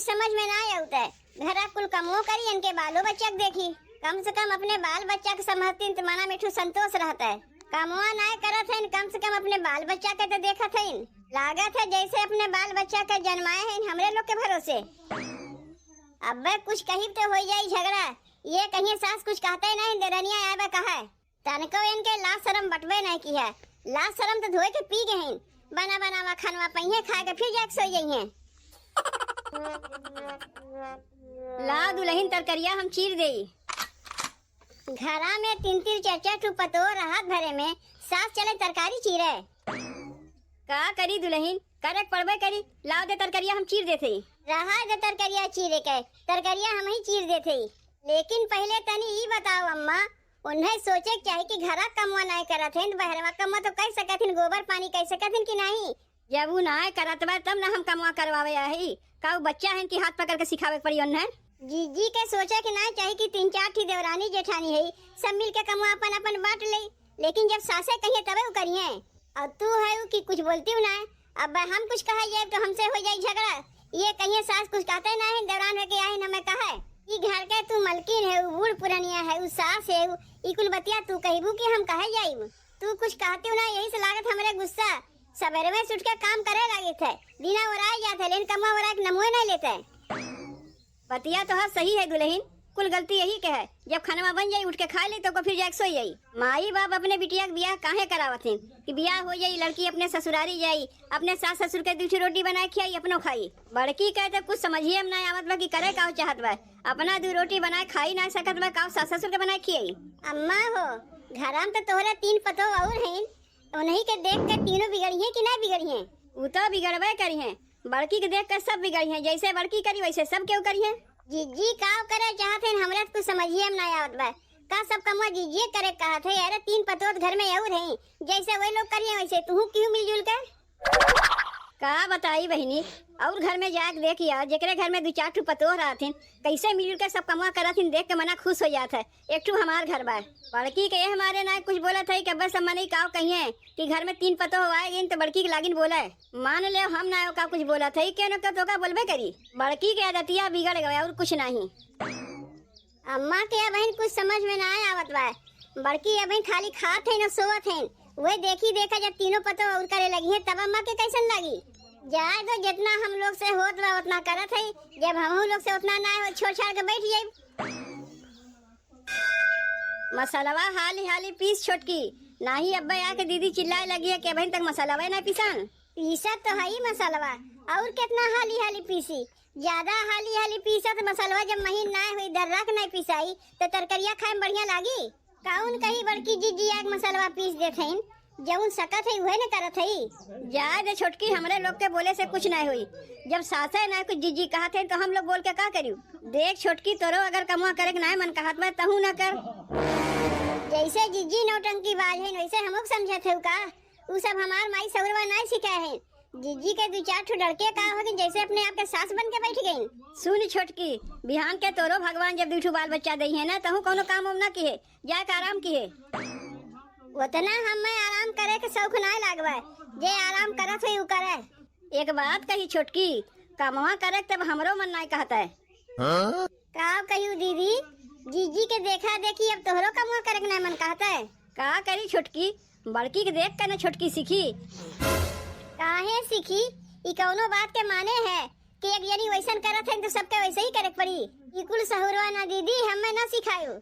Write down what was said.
कुछ समझ में ना आवता है। घरा कुल कमो करी इनके बालो बच्चा के देखी, कम से कम अपने बाल बच्चा के समझती तो मना में ठू संतोष रहता है। कमवा ना करत है, कम से कम अपने बाल बच्चा के तो देखत है। लागत है जैसे अपने बाल बच्चा के जन्माए हैं हमरे लोग के भरोसे। अब कुछ कहीं तो हो जाए झगड़ा, ये कहीं सास कुछ कहते ही नहीं, देरनिया आवे कहा है तनको इनके लाज शर्म बटवे नहीं की है। लाज शर्म तो धोए के पी गए हैं, बना बनावा खानवा पहिए खा के फिर जाके सो जाइए। ला दुल्हन तरकरिया हम चीर देई। घरा में 3-3 4-4 ठू पतो राहत भरे में सास चले तरकारी चीरे। का करी दुल्हन, करक पड़बे करी। लाओ दे तरकरिया हम चीर देते। रहा दे तरकरिया चीरे के, तरकरिया हम ही चीर देते। लेकिन पहले तनी ई बताओ अम्मा, उन्हें सोचे चाहिए कि घरा कमवा नहीं करत हैं, बहरवा कमवा तो कह सकत हैं, गोबर पानी कह सकत हैं कि नहीं। जब वो ना करत बा तब ना हम कमवा करवावे आई। का बच्चा है कि हाथ पकड़ के सिखावे पड़ी उन्हें। जीजी के सोचे कि ना चाहिए कि 3-4 ठी देवरानी जेठानी है, सब मिल के कमवा अपन अपन बांट ले। लेकिन जब सासे कहिए तबे वो करिए, और तू है कि कुछ बोलती हूँ ना। अब हम कुछ कहा जाए तो हमसे हो जाए झगड़ा। ये कहिए सास कुछ कहते ना है, देवरान है के आई हमें कहा कि घर के तू मलकिन है, बूढ़ पुरानिया है, सास है, इकुल बतिया तू कहबू कि हम कहे जाइब। तू कुछ कहती हूँ ना, यही से लागत हमारे गुस्सा। सवेरे में उठ के काम करे लगे थे, बिना ओराए जाते, लेकिन कमा ओराए के नमोए नहीं लेते। बतिया तो हाँ सही है दुल्हन, कुल गलती यही के है। जब खाना बन जाये उठ के खा ले तो फिर जाके सो जाई। माई बाप अपने बिटिया के बियाह काहे करावत हैं कि बियाह हो जाई, लड़की अपने ससुरारी जाई, अपने सास ससुर के दूसरी रोटी बनाए खियाई, अपनो खाई। बड़की कहे तो कुछ समझिए हम ना आवत बा कि करे का चाहत बा, अपना 2 रोटी बनाए खाई ना सकत बा, का सास ससुर के बनाए खियाई। अम्मा हो, घरा में तो तोहरा 3 पतो और हैं, उन्हीं के देख के तीनों बिगड़ी हैं कि नहीं बिगड़ी हैं। वो तो बिगड़बे करी हैं, बड़की के देख कर सब बिगड़ी हैं। जैसे बड़की करी वैसे सब क्यों करी हैं। जीजी काव करे चाहते हैं, हमरा कुछ समझिए हम ना आवत बा। का सब कमवा जीजी करे कहत है। अरे 3 पतो घर में और हैं, जैसे वही लोग करिए वैसे तू क्यों मिलजुल कर। का बताई बहनी, और घर में जाके देखिया जेकरे घर में 2-4 ठू पतो रहते हैं, कैसे मिलजुल के सब कमवा करत हैं, देख के मना खुश हो जाता है। एक ठू हमार घर बा, बड़की के हमारे ना कुछ बोला था कि बस हम नहीं काव कहिए कि घर में 3 पतो आएगी तो बड़की के लागिन बोला है। मान ले हम ना का कुछ बोला था, क्या न तो का बोलबे करी। बड़की के आदतिया बिगड़ गया और कुछ नहीं। अम्मा के बहन कुछ समझ में ना आवत बा। बड़की बहन खाली खात है न सोवत है, वही देखी देखा जब तीनों पतो और करे लगी है तब अम्मा के कैसन लगी। जाए तो जितना हम लोग से होत बा उतना करत है, जब हम लोग से उतना ना हो छोड़ छाड़ के बैठ जाए। मसालावा हाली हाली पीस छोटकी, नहीं अब्बा आके दीदी चिल्लाए लगी है कि बहन तक मसालावा ना पीसन। पीसा तो है ही मसालावा, और कितना हाली हाली पीसी। ज्यादा हाली हाली पीसा तो मसालावा जब महीन ना हुई दर्रा के नहीं पिसाई तो तरकरिया खाए में बढ़िया लागी। कौन कही बड़की जीजी आग मसालावा पीस देते हैं, जब उन सकत है वही न करत है। जाए दे छोटकी, हमरे लोग के बोले से कुछ नहीं हुई। जब सासे ना कुछ जीजी कहते हैं तो हम लोग बोल के का करियो। देख छोटकी, तोरो अगर कमुआ करे के ना मन कहत बा तहू न कर। जैसे जीजी नौटंकी बाज है वैसे हम लोग समझत है का। उ सब हमार माई सवरवा नहीं सिखाए हैं। जीजी के 2-4 ठो लड़के का हो जैसे अपने आप के सास बन के बैठ गई। सुन छोटकी, बिहान के तोरो भगवान जब 2 ठो बाल बच्चा दई है ना तहू कोनो काम उम ना किए, जाके आराम किए। उतना हमें आराम करे के शौक ना लागवा, जे आराम करत है उ करे। एक बात कही छोटकी, कमवा करे तब हमरो मन नहीं कहता है। का कहियो दीदी, जीजी के देखा देखी अब तोहरो कमवा करे के नहीं मन कहता है। का करी छोटकी, बड़की के देख कर ना छोटकी सीखी। काहे सीखी, ई कौनो बात के माने है कि एक जनी वैसन करत है तो सबके वैसे ही करे पड़ी। ई कुल सहुरवा ना दीदी हमें ना सिखायो।